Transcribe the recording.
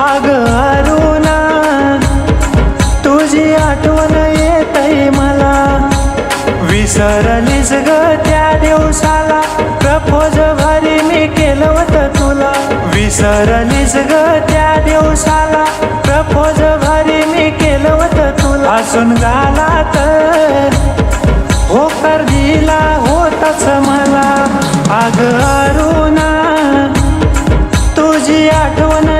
आग अरुणा तुझी आठवण येतय मला, विसरलीस ग त्या दिवसाला प्रपोज भारी मी केलं होतं तुला, विसरलीस ग त्या दिवसाला प्रपोज भारी मी केलं होतं तुला, हसून गालात होकार दिला होताच मला, आग अरुणा तुझी आठवण